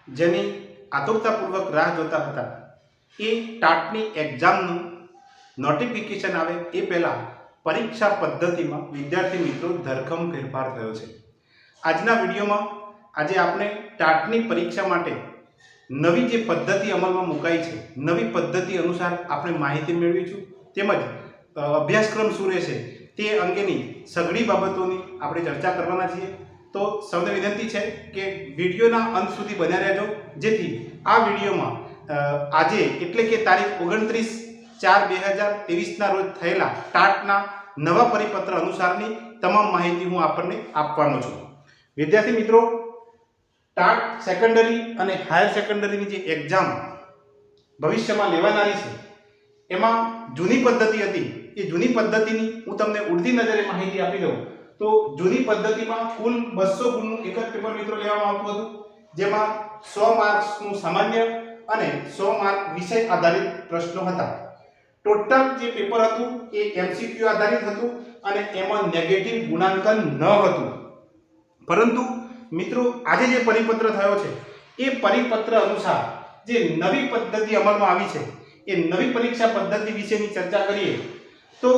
જેની આતુરતાપૂર્વક રાહ જોતા હતા એ ટાટની એક્ઝામનું નોટિફિકેશન આવે એ પહેલાં પરીક્ષા પદ્ધતિમાં વિદ્યાર્થી મિત્રો ધરખમ ફેરફાર થયો છે. આજના વિડીયોમાં આજે આપણે ટાટની પરીક્ષા માટે નવી જે પદ્ધતિ અમલમાં મુકાઈ છે, નવી પદ્ધતિ અનુસાર આપણે માહિતી મેળવીશું, તેમજ અભ્યાસક્રમ શું રહેશે તે અંગેની સઘળી બાબતોની આપણે ચર્ચા કરવાના છીએ. તો સૌને વિનંતી છે કે વિડીયોના અંત સુધી બન્યા રહેજો, જેથી આ વિડીયોમાં આજે એટલે કે તારીખ 29/4/2023ના રોજ થયેલા ટાટના નવા પરિપત્ર અનુસારની તમામ માહિતી હું આપણને આપવાનો છું. વિદ્યાર્થી મિત્રો, ટાટ સેકન્ડરી અને હાયર સેકન્ડરીની જે એક્ઝામ ભવિષ્યમાં લેવાનારી છે એમાં જૂની પદ્ધતિ હતી, એ જૂની પદ્ધતિની હું તમને ઉડતી નજરે માહિતી આપી દઉં તો જૂની પદ્ધતિમાં કુલ 200 ગુણનું એક જ પેપર મિત્રો લેવામાં આવતું હતું, જેમાં 100 માર્ક્સનું સામાન્ય અને 100 માર્ક વિષય આધારિત પ્રશ્નો હતા. ટોટલ જે પેપર હતું એ એમસીક્યુ આધારિત હતું અને એમાં નેગેટિવ ગુણાંકન ન હતું. પરંતુ મિત્રો આજે જે પરિપત્ર થયો છે એ પરિપત્ર અનુસાર જે નવી પદ્ધતિ અમલમાં આવી છે એ નવી પરીક્ષા પદ્ધતિ વિશેની ચર્ચા કરીએ તો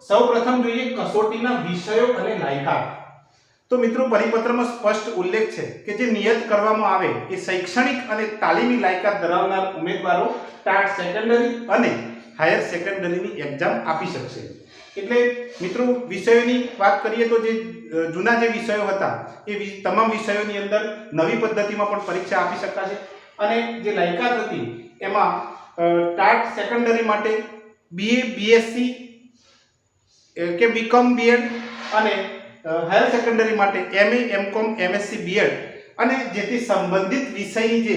સૌપ્રથમ જોઈએ કસોટીના વિષયો અને લાયકાત. તો મિત્રો પરિપત્રમાં સ્પષ્ટ ઉલ્લેખ છે કે જે નિયત કરવામાં આવે એ શૈક્ષણિક અને તાલીમી લાયકાત ધરાવનાર ઉમેદવારો ટાટ સેકન્ડરી અને હાયર સેકન્ડરીની એક્ઝામ આપી શકશે. એટલે મિત્રો વિષયોની વાત કરીએ તો જે જૂના જે વિષયો હતા એ તમામ વિષયોની અંદર નવી પદ્ધતિમાં પણ પરીક્ષા આપી શકાશે. અને જે લાયકાત હતી એમાં ટાટ સેકન્ડરી માટે BA BSc કે બીકોમ બીએડ અને હાયર સેકન્ડરી માટે MA MCOM MSc બીએડ અને જેથી સંબંધિત વિષયની જે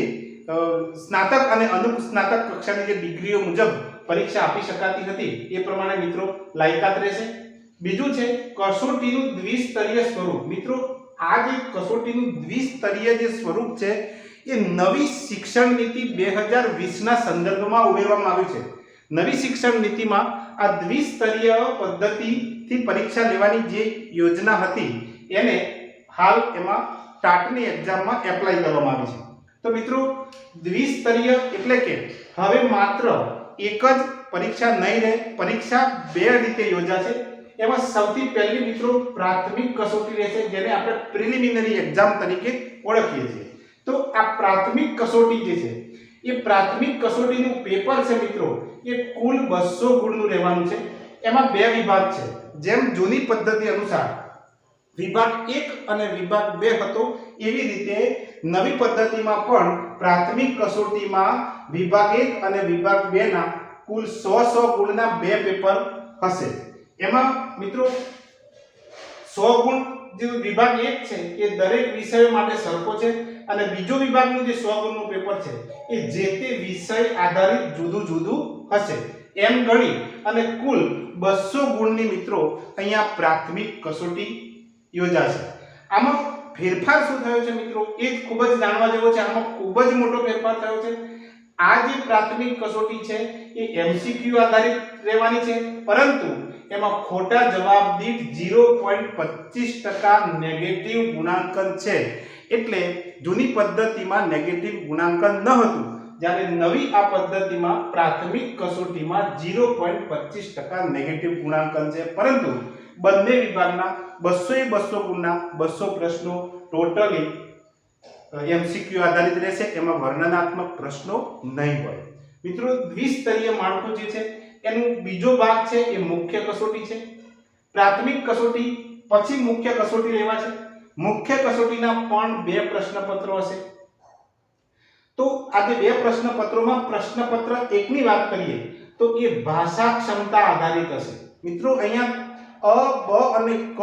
સ્નાતક અને અનુસ્નાતક કક્ષાની જે ડિગ્રીઓ મુજબ પરીક્ષા આપી શકાતી હતી એ પ્રમાણે મિત્રો લાયકાત રહેશે. બીજું છે કસોટીનું દ્વિસ્તરીય સ્વરૂપ. મિત્રો આ જે કસોટીનું દ્વિસ્તરીય જે સ્વરૂપ છે એ નવી શિક્ષણ નીતિ 2020ના સંદર્ભમાં ઉમેરવામાં આવ્યું છે. નવી શિક્ષણ નીતિમાં આ દ્વિસ્તરીય પદ્ધતિથી પરીક્ષા લેવાની જે યોજના હતી એને હાલ એમાં ટાટની એક્ઝામમાં એપ્લાય કરવામાં આવી છે. તો મિત્રો દ્વિસ્તરીય એટલે કે હવે માત્ર એક જ પરીક્ષા નહીં રહે, પરીક્ષા બે રીતે યોજાશે. એમાં સૌથી પહેલી મિત્રો પ્રાથમિક કસોટી રહેશે, જેને આપણે પ્રિલિમિનરી એક્ઝામ તરીકે ઓળખીએ છીએ. તો આ પ્રાથમિક કસોટી જે છે એ પ્રાથમિક કસોટીનું પેપર છે મિત્રો એ કુલ 200 ગુણનું રહેવાનું છે. એમાં બે વિભાગ છે. જેમ જૂની પદ્ધતિ અનુસાર વિભાગ 1 અને વિભાગ 2 હતો, એવી રીતે નવી પદ્ધતિમાં પણ પ્રાથમિક કસોટીમાં વિભાગ 1 અને વિભાગ 2 ના કુલ 100 ગુણના બે પેપર હશે. એમાં મિત્રો 100 ગુણ જે વિભાગ 1 છે એ દરેક વિષય માટે સરખો છે અને બીજો વિભાગનું જે 100 ગુણનું પેપર છે એ જે તે વિષય આધારિત જુદું જુદું હશે. એમ ગણી અને કુલ 200 ગુણની મિત્રો અહીંયા પ્રાથમિક કસોટી યોજાશે. આમાં ફેરફાર શું થયો છે મિત્રો એ જ ખૂબ જ જાણવા જેવો છે. આમાં ખૂબ જ મોટો ફેરફાર થયો છે. આ જે પ્રાથમિક કસોટી છે એ એમસીક્યુ આધારિત રહેવાની છે, પરંતુ એમાં ખોટા જવાબ દીઠ 0.25% નેગેટિવ ગુણાંકન છે. એટલે જૂની પદ્ધતિમાં નેગેટિવ ગુણાંકન ન હતું, જ્યારે નવી આ પદ્ધતિમાં પ્રાથમિક કસોટીમાં 0.25% નેગેટિવ ગુણાંકન છે. પરંતુ બંને વિભાગના 200 ગુણના 200 પ્રશ્નો ટોટલી એમસીક્યુ આધારિત રહેશે. એમાં વર્ણનાત્મક પ્રશ્નો નહીં હોય. મિત્રો દ્વિસ્તરીય માળખું જે છે એનું બીજો ભાગ છે એ મુખ્ય કસોટી છે. પ્રાથમિક કસોટી પછી મુખ્ય કસોટી લેવા છે. મુખ્ય કસોટીના પણ બે પ્રશ્નપત્રો હશે. તો આ જે બે પ્રશ્નપત્રોમાં પ્રશ્નપત્ર 1 ની વાત કરીએ તો એ ભાષા ક્ષમતા આધારિત હશે. મિત્રો અહીંયા અ, બ અને ક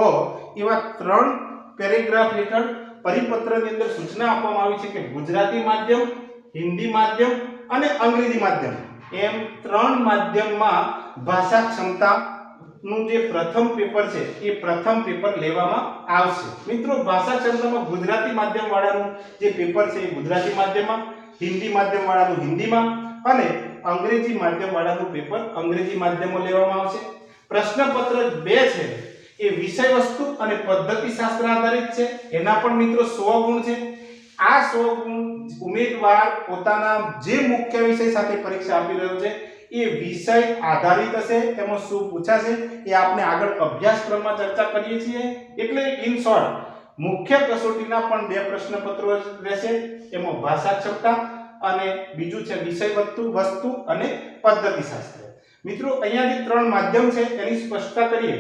એવા 3 પેરેગ્રાફ હેઠળ પરિપત્રની અંદર સૂચના આપવામાં આવી છે કે ગુજરાતી માધ્યમ, હિન્દી માધ્યમ અને અંગ્રેજી માધ્યમ એમ 3 માધ્યમમાં ભાષા ક્ષમતા નું જે પ્રથમ પેપર છે એ પ્રથમ પેપર લેવામાં આવશે. મિત્રો ભાષા ક્ષમતામાં ગુજરાતી માધ્યમ વાળાનું જે પેપર છે એ ગુજરાતી માધ્યમમાં, હિન્દી માધ્યમ વાળાનું હિન્દીમાં અને અંગ્રેજી માધ્યમ વાળાનું પેપર અંગ્રેજી માધ્યમમાં લેવામાં આવશે. પ્રશ્નપત્ર 2 છે એ વિષય વસ્તુ અને પદ્ધતિ શાસ્ત્ર આધારિત છે. એના પણ મિત્રો 100 ગુણ છે. આ 100 ગુણ ઉમેદવાર પોતાના જે મુખ્ય વિષય સાથે પરીક્ષા આપી રહ્યો છે એ વિષય આધારિત હશે, તેમાં શું પૂછાશે એ આપણે આગળ અભ્યાસક્રમમાં ચર્ચા કરીએ છીએ. એટલે ઇન શોર્ટ મુખ્ય કસોટીના પણ બે પ્રશ્નપત્રો રહેશે, એમાં ભાષાક્ષમતા અને બીજું છે વિષય વસ્તુ અને પદ્ધતિશાસ્ત્ર. મિત્રો અહીંયા જે ત્રણ માધ્યમ છે એની સ્પષ્ટતા કરીએ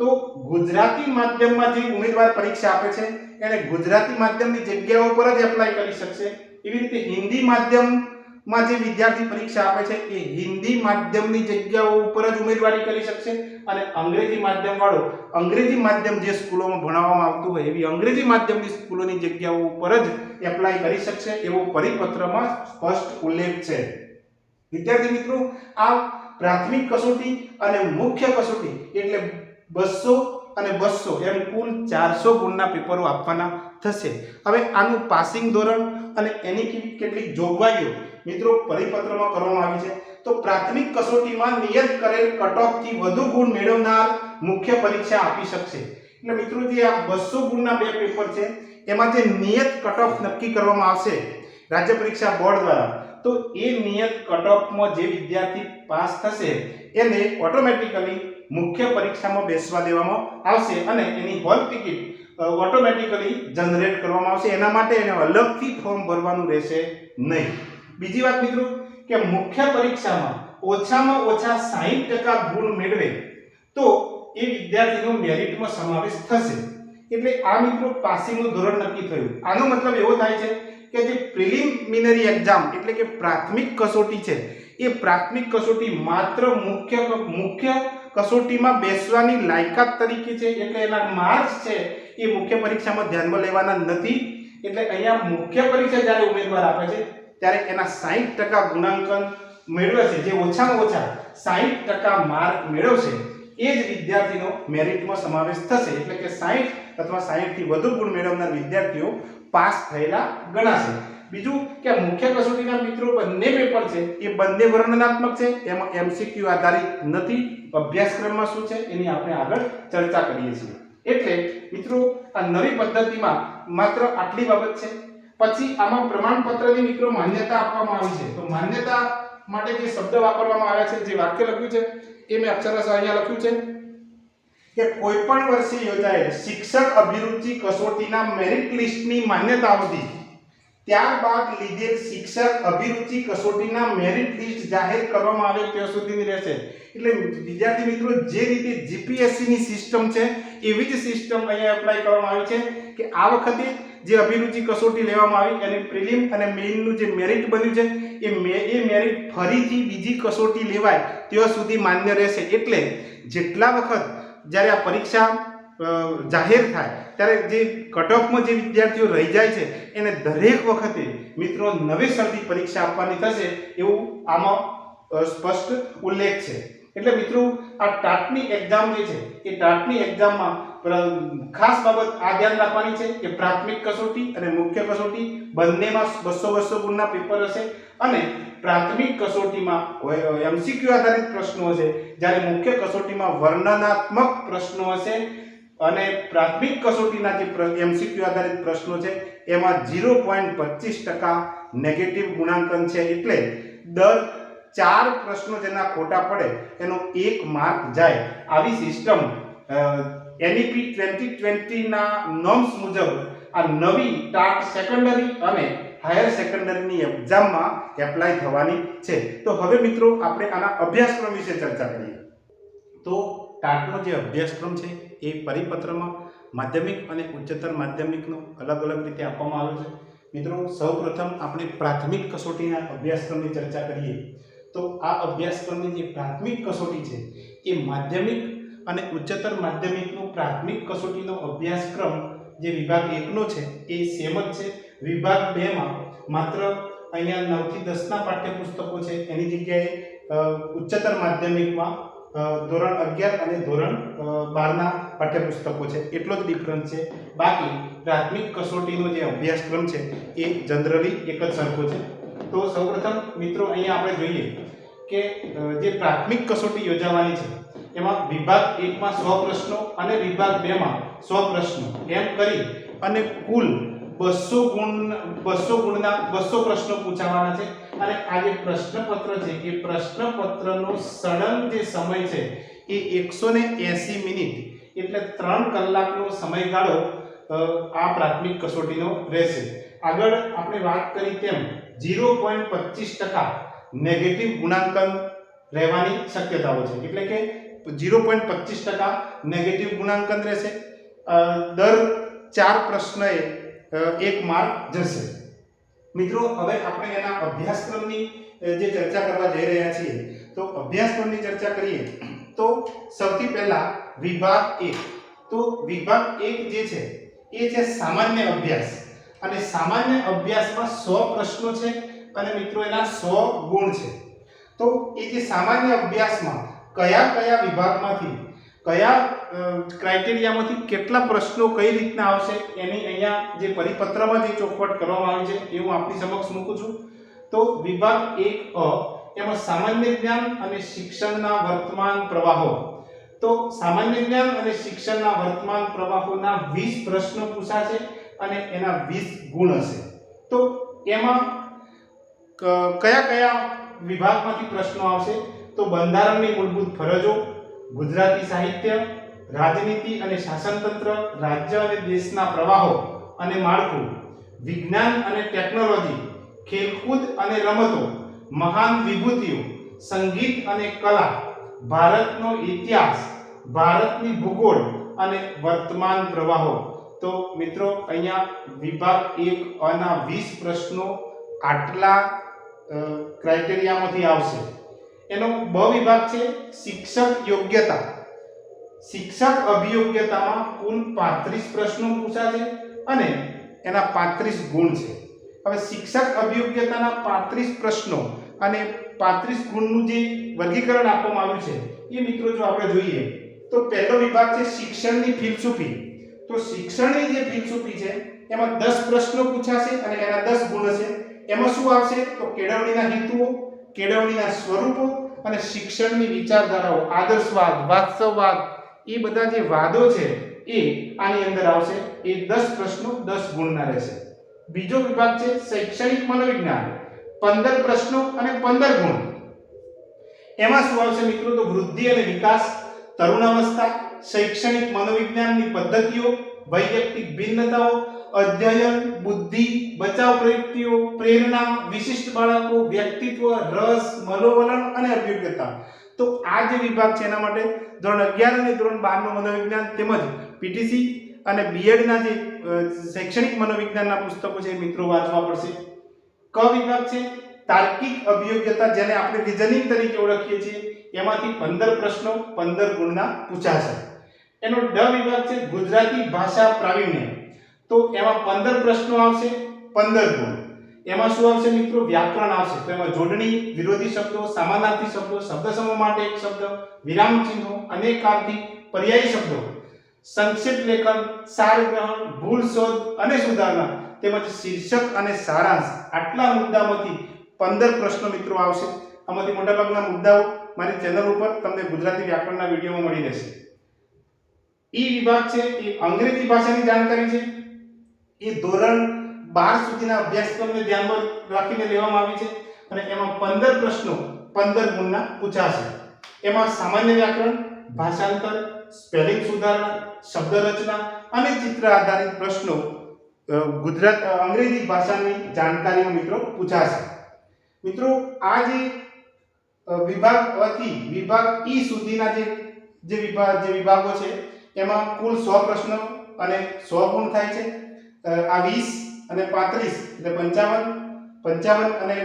તો ગુજરાતી માધ્યમમાં જે ઉમેદવાર પરીક્ષા આપે છે એને ગુજરાતી માધ્યમની જગ્યાઓ પર જ એપ્લાય કરી શકશે. એવી રીતે હિન્દી માધ્યમમાં જે વિદ્યાર્થી પરીક્ષા આપે છે એ હિન્દી માધ્યમની જગ્યાઓ ઉપર જ ઉમેદવારી કરી શકશે, અને અંગ્રેજી માધ્યમ વાળો અંગ્રેજી માધ્યમ જે સ્કૂલોમાં ભણાવવામાં આવતું હોય એવી અંગ્રેજી માધ્યમની સ્કૂલોની જગ્યાઓ ઉપર જ એપ્લાય કરી શકશે એવો પરિપત્રમાં સ્પષ્ટ ઉલ્લેખ છે. વિદ્યાર્થી મિત્રો, આ પ્રાથમિક કસોટી અને મુખ્ય કસોટી એટલે 200 અને 200 એમ કુલ 400 ગુણના પેપરો આપવાના થશે. હવે આનું પાસિંગ ધોરણ અને એની કેટલીક જોગવાઈઓ મિત્રો પરિપત્રમાં કરવામાં આવી છે. તો પ્રાથમિક કસોટીમાં નિયત કરેલ કટઓફથી વધુ ગુણ મેળવનાર મુખ્ય પરીક્ષા આપી શકશે. એટલે મિત્રો જે આ 200 ગુણના બે પેપર છે એમાં જે નિયત કટઓફ નક્કી કરવામાં આવશે રાજ્ય પરીક્ષા બોર્ડ દ્વારા, તો એ નિયત કટઓફમાં જે વિદ્યાર્થી પાસ થશે એને ઓટોમેટિકલી મુખ્ય પરીક્ષામાં બેસવા દેવામાં આવશે અને એની હોલ ટિકિટ ઓટોમેટિકલી જનરેટ કરવામાં આવશે. એના માટે એને અલગથી ફોર્મ ભરવાનું રહેશે નહીં. બીજી વાત મિત્રો કે મુખ્ય પરીક્ષામાં ઓછામાં ઓછા 60% ગુણ મેળવે તો એ વિદ્યાર્થીનો મેરિટમાં સમાવેશ થશે. એટલે આ મિત્રો પાસિંગનું ધોરણ નક્કી થયું. આનો મતલબ એવો થાય છે કે જે પ્રિલિમિનરી એક્ઝામ એટલે કે પ્રાથમિક કસોટી છે એ પ્રાથમિક કસોટી માત્ર મુખ્ય કસોટીમાં બેસવાની લાયકાત તરીકે છે, એટલે એના માર્ક્સ છે એ મુખ્ય પરીક્ષામાં ધ્યાનમાં લેવાના નથી. એટલે અહીંયા મુખ્ય પરીક્ષા જ્યારે ઉમેદવાર આપે છે ત્યારે એના 60% ગુણાંકન મેળવશે, જે ઓછામાં ઓછા 60% માર્ક મેળવશે એ જ વિદ્યાર્થીનો મેરિટમાં સમાવેશ થશે. એટલે કે 60 અથવા 60 થી વધુ ગુણ મેળવનાર વિદ્યાર્થીઓ પાસ થયેલા ગણાશે. બીજું કે મુખ્ય કસોટીના મિત્રો બંને પેપર છે એ બંને વર્ણનાત્મક છે, એમાં એમસીક્યુ આધારિત નથી. અભ્યાસક્રમમાં શું છે એની આપણે આગળ ચર્ચા કરીએ છીએ. એટલે મિત્રો આ નવી પદ્ધતિમાં માત્ર આટલી બાબત છે. પછી આમાં પ્રમાણપત્રની મિત્રો માન્યતા આપવામાં આવી છે. તો માન્યતા માટે જે શબ્દ વાપરવામાં આવ્યા છે, જે વાક્ય લખ્યું છે એ મેં અક્ષરશઃ અહીંયા લખ્યું છે કે કોઈ પણ વર્ષે યોજાયેલ શિક્ષક અભિરુચિ કસોટીના મેરિટ લિસ્ટની માન્યતા અવધિ ત્યારબાદ લીધેલ શિક્ષક અભિરુચિ કસોટીના મેરિટ લિસ્ટ જાહેર કરવામાં આવે ત્યાં સુધીની રહેશે. એટલે વિદ્યાર્થી મિત્રો જે રીતે જીપીએસસી ની સિસ્ટમ છે એવી જ સિસ્ટમ અહીંયા એપ્લાય કરવામાં આવી છે કે આ વખતે જે અભિરુચિ કસોટી લેવામાં આવી અને પ્રિલિમ અને મેઇનનું જે મેરિટ બન્યું છે એ મેરિટ ફરીથી બીજી કસોટી લેવાય ત્યાં સુધી માન્ય રહેશે. એટલે જેટલા વખત જ્યારે આ પરીક્ષા જાહેર થાય ત્યારે જે કટઓફમાં જે વિદ્યાર્થીઓ રહી જાય છે એને દરેક વખતે મિત્રો નવેસરથી પરીક્ષા આપવાની થશે એવું આમાં સ્પષ્ટ ઉલ્લેખ છે. એટલે મિત્રો આ ટાટની એક્ઝામ જે છે એ ટાટની એક્ઝામમાં ખાસ બાબત આ ધ્યાન રાખવાની છે કે પ્રાથમિક કસોટી અને મુખ્ય કસોટી બંનેમાં 200 ગુણના પેપર હશે અને પ્રાથમિક કસોટીમાં એમસીક્યુ આધારિત પ્રશ્નો હશે, જ્યારે મુખ્ય કસોટીમાં વર્ણનાત્મક પ્રશ્નો હશે. અને પ્રાથમિક કસોટીના જે એમસીક્યુ આધારિત પ્રશ્નો છે એમાં 0.25% નેગેટિવ ગુણાંકન છે. એટલે દર 4 પ્રશ્નો જેના ખોટા પડે એનો 1 માર્ક જાય. આવી સિસ્ટમ એનઈપી 2020 ના નોર્મ્સ મુજબ આ નવી ટાટ સેકન્ડરી અને હાયર સેકન્ડરીની એક્ઝામમાં એપ્લાય થવાની છે. તો હવે મિત્રો આપણે આના અભ્યાસક્રમ વિશે ચર્ચા કરીએ. તો ટાટનો જે અભ્યાસક્રમ છે એ પરિપત્રમાં માધ્યમિક અને ઉચ્ચતર માધ્યમિકનો અલગ અલગ રીતે આપવામાં આવ્યો છે. મિત્રો સૌપ્રથમ આપણે પ્રાથમિક કસોટીના અભ્યાસક્રમની ચર્ચા કરીએ તો આ અભ્યાસક્રમની જે પ્રાથમિક કસોટી છે એ માધ્યમિક અને ઉચ્ચતર માધ્યમિકનો પ્રાથમિક કસોટીનો અભ્યાસક્રમ જે વિભાગ 1 નો છે એ સેમ જ છે. વિભાગ 2 માં માત્ર અહીંયા 9 થી 10 ના પાઠ્યપુસ્તકો છે, એની જગ્યાએ ઉચ્ચતર માધ્યમિકમાં ધોરણ 11 અને ધોરણ 12 ના પાઠ્યપુસ્તકો છે, એટલો જ ડિફરન્સ છે. બાકી પ્રાથમિક કસોટીનો જે અભ્યાસક્રમ છે એ જનરલી એક જ સરખો છે. તો સૌપ્રથમ મિત્રો અહીંયા આપણે જોઈએ કે જે પ્રાથમિક કસોટી યોજાવાની છે એમાં વિભાગ 1 માં 100 પ્રશ્નો અને વિભાગ 2 માં 100 પ્રશ્નો એમ કરી અને કુલ 200 ગુણના 200 પ્રશ્નો પૂછાવાના છે અને આ જે પ્રશ્નપત્ર છે એ પ્રશ્નપત્રનો સળંગ જે સમય છે એ 180 મિનિટ એટલે 3 કલાકનો સમયગાળો આ પ્રાથમિક કસોટીનો રહેશે. આગળ આપણે વાત કરી તેમ 0.25% નેગેટિવ ગુણાંકન રહેવાની શક્યતાઓ છે એટલે કે 0.25% નેગેટિવ ગુણાંકન રહેશે. દર 4 પ્રશ્નએ 1 માર્ક જશે. મિત્રો હવે આપણે એના અભ્યાસક્રમની જે ચર્ચા કરવા જઈ રહ્યા છીએ તો અભ્યાસક્રમની ચર્ચા કરીએ તો સૌથી પહેલા વિભાગ 1. તો વિભાગ 1 જે છે એ છે સામાન્ય અભ્યાસ અને સામાન્ય અભ્યાસમાં 100 પ્રશ્નો છે અને મિત્રો એના 100 ગુણ છે. તો એ જે સામાન્ય અભ્યાસમાં કયા વિભાગમાંથી કયા ક્રાઇટેરિયામાંથી કેટલા પ્રશ્નો કઈ રીતના આવશે એની અહીંયા જે પરિપત્રમાં જે ચોખવટ કરવામાં આવી છે એ હું આપની સમક્ષ મૂકું છું. તો વિભાગ 1A એમાં સામાન્ય જ્ઞાન અને શિક્ષણના વર્તમાન પ્રવાહો. તો સામાન્ય જ્ઞાન અને શિક્ષણના વર્તમાન પ્રવાહોના 20 પ્રશ્નો પૂછાશે અને એના 20 ગુણ હશે. તો એમાં કયા વિભાગમાંથી પ્રશ્નો આવશે તો બંધારણની મૂળભૂત ફરજો, ગુજરાતી સાહિત્ય, રાજનીતિ અને શાસનતંત્ર, રાજ્ય અને દેશના પ્રવાહો અને માળખું, વિજ્ઞાન અને ટેકનોલોજી, ખેલકૂદ અને રમતો, મહાન વિભૂતિઓ, સંગીત અને કલા, ભારતનો ઇતિહાસ, ભારતની ભૂગોળ અને વર્તમાન પ્રવાહો. તો મિત્રો અહીંયા વિભાગ 1A ના 20 પ્રશ્નો આટલા ક્રાઇટેરિયામાંથી આવશે. એનો બ વિભાગ છે શિક્ષક યોગ્યતા. શિક્ષક અભિયોગ્યતામાં કુલ 35 પ્રશ્નો પૂછાશે અને એના 35 ગુણ છે. હવે શિક્ષક અભિયોગ્યતાના 35 પ્રશ્નો અને 35 ગુણનું જે વર્ગીકરણ આપવામાં આવ્યું છે એ મિત્રો જો આપણે જોઈએ તો પહેલો વિભાગ છે શિક્ષણની ફિલસૂફી. તો શિક્ષણની જે ફિલસૂફી છે એમાં 10 પ્રશ્નો પૂછાશે અને એના 10 ગુણ હશે. એમાં શું આવશે તો કેળવણીના હેતુઓ, કેળવણીના સ્વરૂપો અને શિક્ષણની વિચારધારાઓ, આદર્શવાદ, વાસ્તવવાદ એ બધા જે વાદો છે એ આની અંદર આવશે. એ 10 પ્રશ્નો 10 ગુણના રહેશે. બીજો વિભાગ છે શૈક્ષણિક મનોવિજ્ઞાન. 15 પ્રશ્નો અને 15 ગુણ. એમાં શું આવશે મિત્રો તો વૃદ્ધિ અને વિકાસ, તરુણાવસ્થા, શૈક્ષણિક મનોવિજ્ઞાનની પદ્ધતિઓ, વૈયક્તિક ભિન્નતાઓ, અધ્યયન, બુદ્ધિ, બચાવ પ્રવૃત્તિઓ, પ્રેરણા, વિશિષ્ટ બાળકો, વ્યક્તિત્વ, રસ, મનોવલણ અને અભિયોગ્યતા. તો આ જે વિભાગ છે એના માટે ધોરણ 11 અને ધોરણ 12 નું મનોવિજ્ઞાન તેમજ પીટીસી અને બીએડ ના જે શૈક્ષણિક મનોવિજ્ઞાનના પુસ્તકો છે મિત્રો વાંચવા પડશે. ક વિભાગ છે તાર્કિક અભિયોગ્યતા, જેને આપણે રિઝનિંગ તરીકે ઓળખીએ છીએ. એમાંથી 15 પ્રશ્નો 15 ગુણના પૂછાશે. એનો ડ વિભાગ છે ગુજરાતી ભાષા પ્રાવીણ્ય. તો એમાં 15 પ્રશ્નો આવશે, 15 ગુણ. એમાં શું આવશે મિત્રો વ્યાકરણ આવશે. તો એમાં જોડણી, વિરોધી શબ્દો, સમાનાર્થી શબ્દો, શબ્દ સમૂહ માટે એક શબ્દ, વિરામ ચિહ્નો, અનેકાર્થી, પર્યાયી શબ્દો, સંક્ષિપ્ત લેખન, સાર ગ્રહણ, ભૂલ શોધ અને સુધારણા તેમજ શીર્ષક અને સારાંશ. આટલા મુદ્દામાંથી 15 પ્રશ્નો મિત્રો આવશે. આમાંથી મોટાભાગના મુદ્દાઓ મારી ચેનલ ઉપર તમને ગુજરાતી વ્યાકરણના વિડીયોમાં મળી રહેશે. ઈ વિભાગ છે એ અંગ્રેજી ભાષાની જાણકારી છે. એ ધોરણ 12 સુધીના અભ્યાસક્રમને ધ્યાનમાં રાખીને લેવામાં આવી છે અને એમાં 15 પ્રશ્નો 15 ગુણના પૂછાશે. એમાં સામાન્ય વ્યાકરણ, ભાષાંતર, સ્પેલિંગ સુધારણા, શબ્દ રચના અને ચિત્ર આધારિત પ્રશ્નો અંગ્રેજી ભાષાની જાણકારીમાં મિત્રો પૂછાશે. મિત્રો આ જે વિભાગ થી વિભાગ ઈ સુધીના જે વિભાગો છે એમાં કુલ 100 પ્રશ્નો અને 100 ગુણ થાય છે. આ 20 અને 35 એટલે 55 અને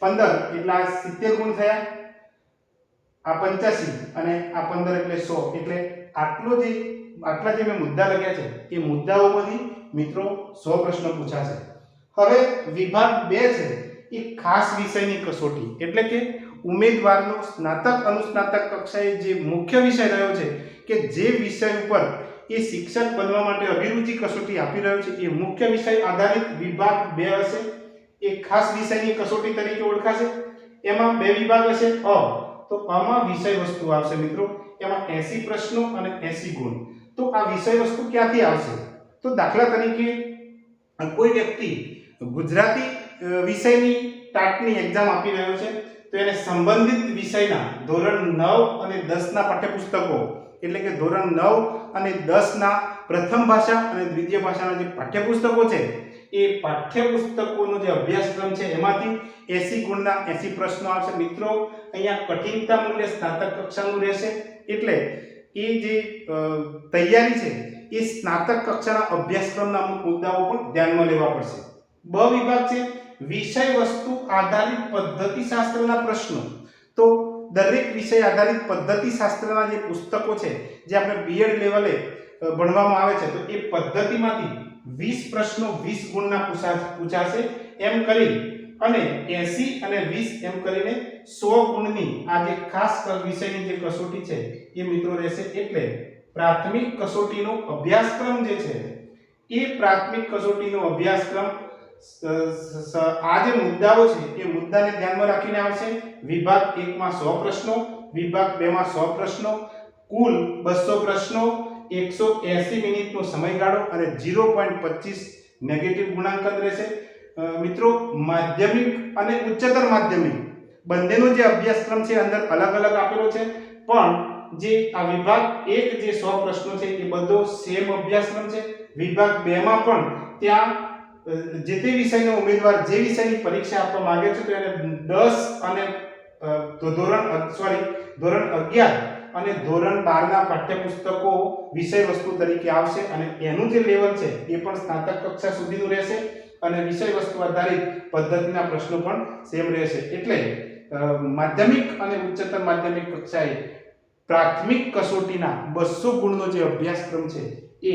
15 એટલે 70 ગુણ થયા. આ 85 અને આ 15 એટલે 100 એટલે આટલા જે મેં મુદ્દા લખ્યા છે એ મુદ્દાઓમાંથી મિત્રો 100 પ્રશ્નો પૂછાશે. હવે વિભાગ 2 છે એ ખાસ વિષયની કસોટી એટલે કે ઉમેદવારનો સ્નાતક અનુસ્નાતક કક્ષાએ જે મુખ્ય વિષય રહ્યો છે કે જે વિષય ઉપર એ શિક્ષક બનવા માટે અભિરુચિ કસોટી આપી રહ્યો છે એ મુખ્ય વિષય આધારિત વિભાગ 2 હશે. એ ખાસ વિષયની કસોટી તરીકે ઓળખાશે. એમાં 2 વિભાગ હશે. તો આમાં વિષય વસ્તુ આવશે મિત્રો. એમાં 80 પ્રશ્નો અને 80 ગુણ. તો આ વિષય વસ્તુ ક્યાંથી આવશે તો દાખલા તરીકે કોઈ વ્યક્તિ ગુજરાતી વિષયની ટાટની એક્ઝામ આપી રહ્યો છે તો એને સંબંધિત વિષયના ધોરણ 9 અને 10 ના પાઠ્યપુસ્તકો એટલે કે ધોરણ 9 અને 10 ના પ્રથમ ભાષા અને દ્વિતીય ભાષાના જે પાઠ્યપુસ્તકો છે એ પાઠ્યપુસ્તકોનો જે અભ્યાસક્રમ છે એમાંથી 80 ગુણના 80 પ્રશ્નો આવશે. મિત્રો અહીંયા કઠિનતા મૂલ્ય સ્નાતક કક્ષાનું રહેશે એટલે એ જે તૈયારી છે એ સ્નાતક કક્ષાના અભ્યાસક્રમના અમુક મુદ્દાઓ પણ ધ્યાનમાં લેવા પડશે. બ વિભાગ છે વિષય વસ્તુ આધારિત પદ્ધતિશાસ્ત્રના પ્રશ્નો. તો દરેક વિષય આધારિત પદ્ધતિશાસ્ત્રના જે પુસ્તકો છે જે આપણે બીએડ લેવલે ભણવામાં આવે છે તો એ પદ્ધતિમાંથી 20 પ્રશ્નો 20 ગુણના પૂછાશે. એમ કરી અને 80 અને 20 એમ કરીને 100 ગુણની આ જે ખાસ વિષયની જે કસોટી છે એ મિત્રો રહેશે. એટલે પ્રાથમિક કસોટીનો અભ્યાસક્રમ જે છે એ પ્રાથમિક કસોટીનો અભ્યાસક્રમ આ જે મુદ્દાઓ છે એ મુદ્દાને ધ્યાનમાં રાખીને આવશે. વિભાગ 1 માં 100 પ્રશ્નો, વિભાગ 2 માં 100 પ્રશ્નો, કુલ 200 પ્રશ્નો, 180 મિનિટનો સમયગાળો અને 0.25 નેગેટિવ ગુણાંકન રહેશે. મિત્રો માધ્યમિક અને ઉચ્ચતર માધ્યમિક બંનેનો જે અભ્યાસક્રમ છે અંદર અલગ અલગ આપેલો છે, પણ જે આ વિભાગ 1 જે 100 પ્રશ્નો છે એ બધો સેમ અભ્યાસક્રમ છે. વિભાગ 2 માં પણ ત્યાં જે તે વિષયનો ઉમેદવાર જે વિષયની પરીક્ષા આપવા માંગે છે તો એને 10 અને ધોરણ 11 અને ધોરણ 12 ના પાઠ્યપુસ્તકો વિષય વસ્તુ તરીકે આવશે અને એનું જે લેવલ છે એ પણ સ્નાતક કક્ષા સુધીનું રહેશે અને વિષય વસ્તુ આધારિત પદ્ધતિના પ્રશ્નો પણ સેમ રહેશે. એટલે માધ્યમિક અને ઉચ્ચતર માધ્યમિક કક્ષાએ પ્રાથમિક કસોટીના 200 ગુણનો જે અભ્યાસક્રમ છે એ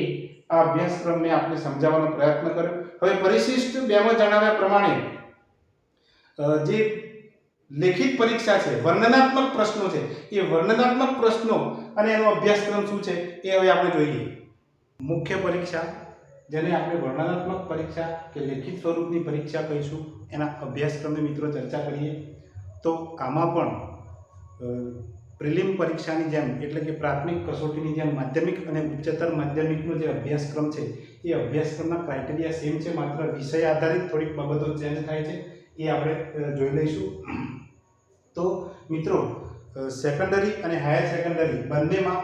આ અભ્યાસક્રમ મેં આપને સમજાવવાનો પ્રયત્ન કર્યો. હવે પરિશિષ્ટ 2 માં જણાવ્યા પ્રમાણે જે લેખિત પરીક્ષા છે વર્ણનાત્મક પ્રશ્નો છે એ વર્ણનાત્મક પ્રશ્નો અને એનો અભ્યાસક્રમ શું છે એ હવે આપણે જોઈએ. મુખ્ય પરીક્ષા જેને આપણે વર્ણનાત્મક પરીક્ષા કે લેખિત સ્વરૂપની પરીક્ષા કહીશું એના અભ્યાસક્રમની મિત્રો ચર્ચા કરીએ. તો આમાં પણ પ્રિલિમ પરીક્ષાની જેમ એટલે કે પ્રાથમિક કસોટીની જેમ માધ્યમિક અને ઉચ્ચતર માધ્યમિકનો જે અભ્યાસક્રમ છે એ અભ્યાસક્રમના ક્રાઇટેરિયા સેમ છે, માત્ર વિષય આધારિત થોડીક બાબતો ચેન્જ થાય છે એ આપણે જોઈ લઈશું. તો મિત્રો સેકન્ડરી અને હાયર સેકન્ડરી બંનેમાં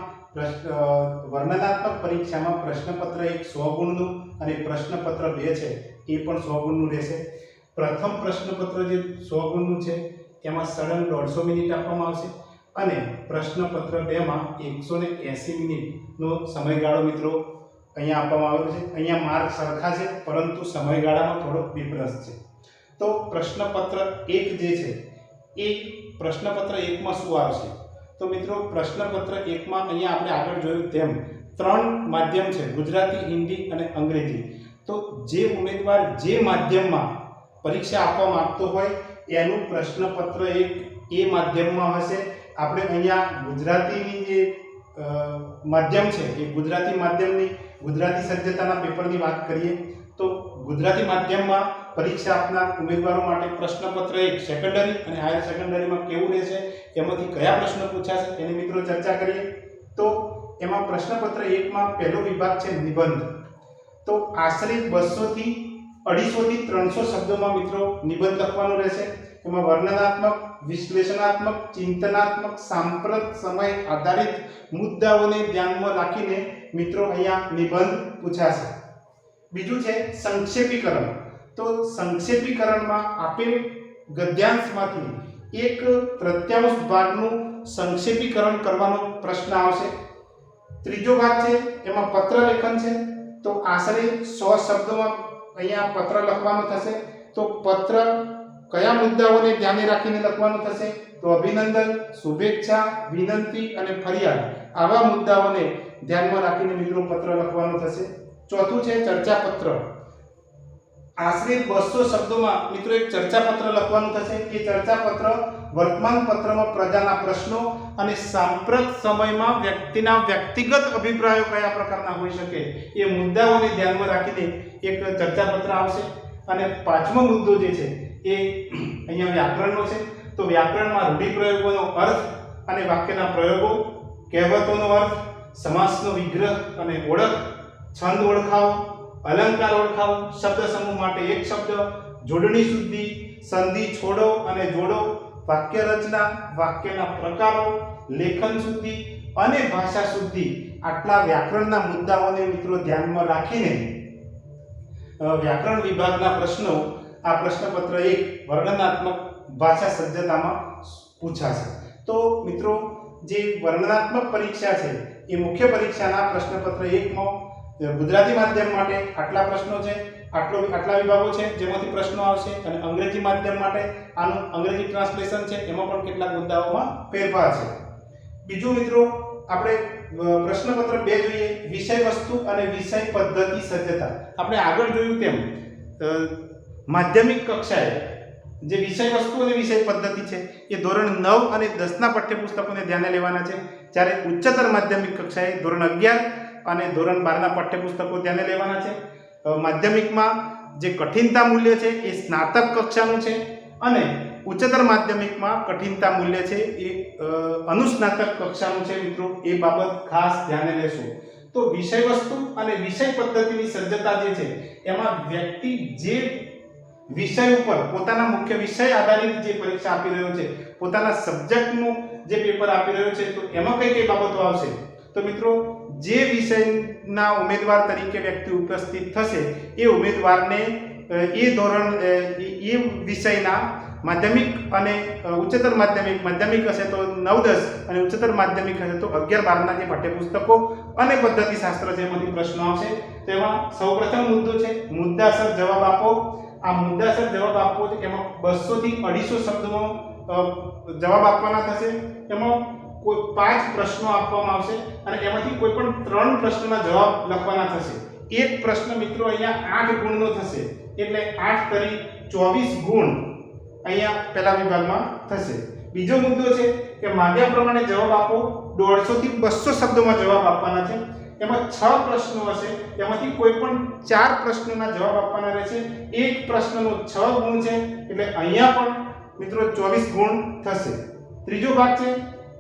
વર્ણનાત્મક પરીક્ષામાં પ્રશ્નપત્ર 1 100 ગુણનું અને પ્રશ્નપત્ર 2 છે એ પણ 100 ગુણનું રહેશે. પ્રથમ પ્રશ્નપત્ર જે 100 ગુણનું છે એમાં સળંગ 150 મિનિટ આપવામાં આવશે અને પ્રશ્નપત્ર 2 માં 180 મિનિટનો સમયગાળો મિત્રો અહીંયા આપવામાં આવેલો છે. અહીંયા માર્ક સરખા છે પરંતુ સમયગાળામાં થોડો ડિફરન્સ છે. તો પ્રશ્નપત્ર 1 જે છે એ પ્રશ્નપત્ર 1 માં શું આવશે? તો મિત્રો પ્રશ્નપત્ર 1 માં અહીંયા આપણે આગળ જોયું તેમ 3 માધ્યમ છે, ગુજરાતી, હિન્દી અને અંગ્રેજી. તો જે ઉમેદવાર જે માધ્યમમાં પરીક્ષા આપવા માંગતો હોય એનું પ્રશ્નપત્ર 1 એ માધ્યમમાં હશે. આપણે અહીંયા ગુજરાતીની જે માધ્યમ છે એ ગુજરાતી માધ્યમની ગુજરાતી સજ્જતાના પેપરની વાત કરીએ તો ગુજરાતી માધ્યમમાં પરીક્ષા આપનાર ઉમેદવારો માટે પ્રશ્નપત્ર 1 સેકન્ડરી અને હાયર સેકન્ડરીમાં કેવું રહેશે, એમાંથી કયા પ્રશ્નો પૂછાશે એની મિત્રો ચર્ચા કરીએ. તો એમાં પ્રશ્નપત્ર 1 માં પહેલો વિભાગ છે નિબંધ. તો આશરે 200 થી 250 થી 300 શબ્દોમાં મિત્રો નિબંધ લખવાનો રહેશે. એમાં વર્ણનાત્મક, વિશ્લેષણાત્મક, ચિંતનાત્મક, સાંપ્રત સમય આધારિત મુદ્દાઓને ધ્યાનમાં રાખીને મિત્રો અહીંયા નિબંધ પૂછાશે. બીજું છે સંક્ષેપીકરણ. તો સંક્ષેપીકરણમાં આપેલ ગદ્યાંશમાંથી 1/3 ભાગનું સંક્ષેપીકરણ કરવાનો પ્રશ્ન આવશે. ત્રીજો ભાગ છે એમાં પત્ર લેખન છે. તો આશરે 100 શબ્દોમાં અહીંયા પત્ર લખવાનો થશે. તો પત્ર કયા મુદ્દાઓને ધ્યાને રાખીને લખવાનું થશે? તો અભિનંદન, શુભેચ્છા, વિનંતી અને ફરિયાદ આવા મુદ્દાઓને ધ્યાનમાં રાખીને મિત્રો પત્ર લખવાનો થશે. ચોથું છે ચર્ચાપત્ર. આશરે 200 શબ્દોમાં મિત્રો એક ચર્ચાપત્ર લખવાનું થશે. એ ચર્ચાપત્ર વર્તમાન પત્રમાં પ્રજાના પ્રશ્નો અને સાંપ્રત સમયમાં વ્યક્તિના વ્યક્તિગત અભિપ્રાયો કયા પ્રકારના હોઈ શકે એ મુદ્દાઓને ધ્યાનમાં રાખીને એક ચર્ચાપત્ર આવશે. અને પાંચમો મુદ્દો જે છે એ અહીંયા વ્યાકરણનો છે. તો વ્યાકરણમાં રૂઢિપ્રયોગોનો અર્થ અને વાક્યના પ્રયોગો, કહેવતોનો અર્થ, સમાસનો વિગ્રહ અને ઓળખ, છંદ ઓળખાવો, અલંકાર ઓળખાવો, શબ્દ સમૂહ માટે એક શબ્દ, જોડણી શુદ્ધિ, સંધિ છોડો અને જોડો, વાક્ય રચના, વાક્યના પ્રકારો, લેખન શુદ્ધિ અને ભાષા શુદ્ધિ, આટલા વ્યાકરણના મુદ્દાઓને મિત્રો ધ્યાનમાં રાખીને વ્યાકરણ વિભાગના પ્રશ્નો આ પ્રશ્નપત્ર 1 વર્ણનાત્મક ભાષા સજ્જતામાં પૂછાશે. તો મિત્રો જે વર્ણનાત્મક પરીક્ષા છે એ મુખ્ય પરીક્ષાના પ્રશ્નપત્ર 1 માં ગુજરાતી માધ્યમ માટે આટલા પ્રશ્નો છે, આટલા વિભાગો છે જેમાંથી પ્રશ્નો આવશે, અને અંગ્રેજી માધ્યમ માટે આનું અંગ્રેજી ટ્રાન્સલેશન છે, એમાં પણ કેટલાક મુદ્દાઓમાં ફેરફાર છે. બીજું મિત્રો આપણે પ્રશ્નપત્ર 2 જોઈએ, વિષય વસ્તુ અને વિષય પદ્ધતિ સજ્જતા. આપણે આગળ જોયું તેમ માધ્યમિક કક્ષાએ જે વિષય વસ્તુ અને વિષય પદ્ધતિ છે એ ધોરણ 9 અને 10 ના પાઠ્યપુસ્તકોને ધ્યાને લેવાના છે, જ્યારે ઉચ્ચતર માધ્યમિક કક્ષાએ ધોરણ 11 અને ધોરણ 12 ના પાઠ્યપુસ્તકો ધ્યાને લેવાના છે. માધ્યમિકમાં જે કઠિનતા મૂલ્ય છે એ સ્નાતક કક્ષાનું છે, અને ઉચ્ચતર માધ્યમિકમાં કઠિનતા મૂલ્ય છે એ અનુસ્નાતક કક્ષાનું છે. મિત્રો એ બાબત ખાસ ધ્યાને લેશો. તો વિષય વસ્તુ અને વિષય પદ્ધતિની સજ્જતા જે છે એમાં વ્યક્તિ જે વિષય ઉપર પોતાના મુખ્ય વિષય આધારિત જે પરીક્ષા આપી રહ્યો છે, પોતાના સબ્જેક્ટનું જે પેપર આપી રહ્યો છે, તો એમાં કઈ કઈ બાબતો આવશે? તો મિત્રો જે વિષયના ઉમેદવાર તરીકે વ્યક્તિ ઉપસ્થિત થશે એ ઉમેદવારને એ ધોરણ એ વિષયના માધ્યમિક અને ઉચ્ચતર માધ્યમિક હશે તો 9-10 અને ઉચ્ચતર માધ્યમિક હશે તો 11-12 ના જે પાઠ્યપુસ્તકો અને પદ્ધતિ શાસ્ત્ર છે એમાંથી પ્રશ્નો આવશે. તેમાં સૌપ્રથમ મુદ્દો છે મુદ્દાસર જવાબ આપો. આ મુદ્દાસર જવાબ આપવો છે એમાં 200 થી 250 શબ્દોમાં જવાબ આપવાના થશે. એમાં કોઈ 5 પ્રશ્નો આપવામાં આવશે અને એમાંથી કોઈ પણ 3 પ્રશ્નોના જવાબ લખવાના થશે. એક પ્રશ્ન મિત્રો અહીંયા 8 ગુણનો થશે, એટલે 8 તરી 24 ગુણ અહીંયા પહેલા વિભાગમાં થશે. બીજો મુદ્દો છે કે માગ્યા પ્રમાણે જવાબ આપો. 150 થી 200 શબ્દોમાં જવાબ આપવાના છે. એમાં 6 પ્રશ્નો હશે, એમાંથી કોઈ પણ 4 પ્રશ્નોના જવાબ આપવાના રહેશે. એક પ્રશ્નનો 6 ગુણ છે, એટલે અહીંયા પણ મિત્રો 24 ગુણ થશે. ત્રીજો ભાગ છે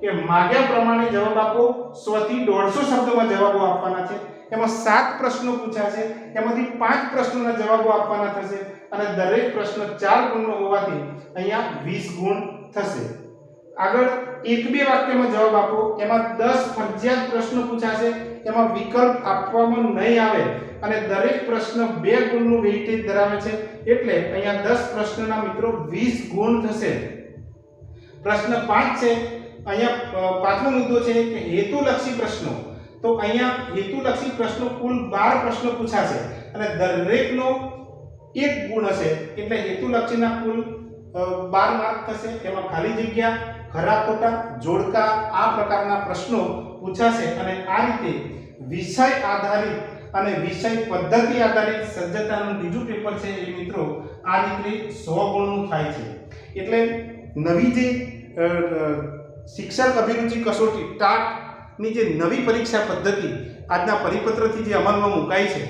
કે માગ્યા પ્રમાણે જવાબ આપો. 100 થી 150 શબ્દોમાં જવાબો આપવાના છે. એમાં 7 પ્રશ્નો પૂછાશે, એમાંથી 5 પ્રશ્નોના જવાબો આપવાના થશે, અને દરેક પ્રશ્ન 4 ગુણનો હોવાથી અહીંયા 20 ગુણ થશે. આગળ 1-2 વાક્યમાં જવાબ આપો. એમાં 10 ફરજિયાત પ્રશ્નો પૂછાશે, એમાં વિકલ્પ આપવામાં નહીં આવે, અને દરેક પ્રશ્ન 2 ગુણનું વેઇટેજ ધરાવે છે, એટલે અહીંયા 10 પ્રશ્નના મિત્રો 20 ગુણ થશે. પ્રશ્ન 5 છે, અહીંયા પાંચમો મુદ્દો છે કે હેતુલક્ષી પ્રશ્નો. તો અહીંયા હેતુલક્ષી પ્રશ્નો કુલ 12 પ્રશ્નો પૂછાશે, અને દરેકનો 1 ગુણ હશે, એટલે હેતુલક્ષીના કુલ 12 માર્ક થશે. એમાં ખાલી જગ્યા, ખરા ખોટા, જોડકા આ પ્રકારના પ્રશ્નો પૂછાશે, અને આ રીતે વિષય આધારિત અને વિષય પદ્ધતિ આધારિત સજ્જતાનું બીજું પેપર છે એ મિત્રો આ રીતે 100 ગુણનું થાય છે. એટલે નવી જે શિક્ષક અભિરુચિ કસોટી ટાટની જે નવી પરીક્ષા પદ્ધતિ આજના પરિપત્રથી જે અમલમાં મુકાઈ છે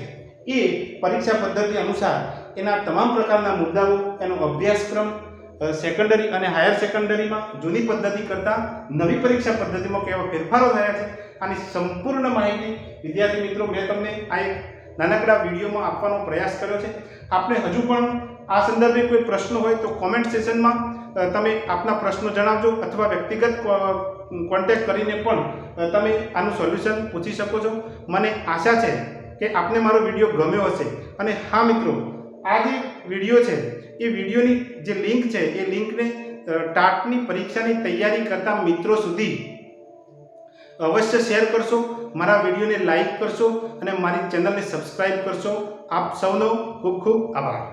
એ પરીક્ષા પદ્ધતિ અનુસાર એના તમામ પ્રકારના મુદ્દાઓ, એનો અભ્યાસક્રમ સેકન્ડરી અને હાયર સેકન્ડરીમાં જૂની પદ્ધતિ કરતાં નવી પરીક્ષા પદ્ધતિમાં કેવા ફેરફારો થયા છે આની સંપૂર્ણ માહિતી વિદ્યાર્થી મિત્રો મેં તમને આ એક નાનકડા વિડીયોમાં આપવાનો પ્રયાસ કર્યો છે. આપણે હજુ પણ આ સંદર્ભે કોઈ પ્રશ્નો હોય તો કોમેન્ટ સેશનમાં તમે આપના પ્રશ્નો જણાવજો, અથવા વ્યક્તિગત કોન્ટેક્ટ કરીને પણ તમે આનું સોલ્યુશન પૂછી શકો છો. મને આશા છે કે આપને મારો વિડીયો ગમ્યો હશે. અને હા મિત્રો, આ જે વિડીયો છે એ વિડીયોની જે લિંક છે એ લિંકને ટાટની પરીક્ષાની તૈયારી કરતા મિત્રો સુધી અવશ્ય શેર કરશો, મારા વિડીયોને લાઈક કરશો અને મારી ચેનલને સબસ્ક્રાઇબ કરશો. આપ સૌનો ખૂબ ખૂબ આભાર.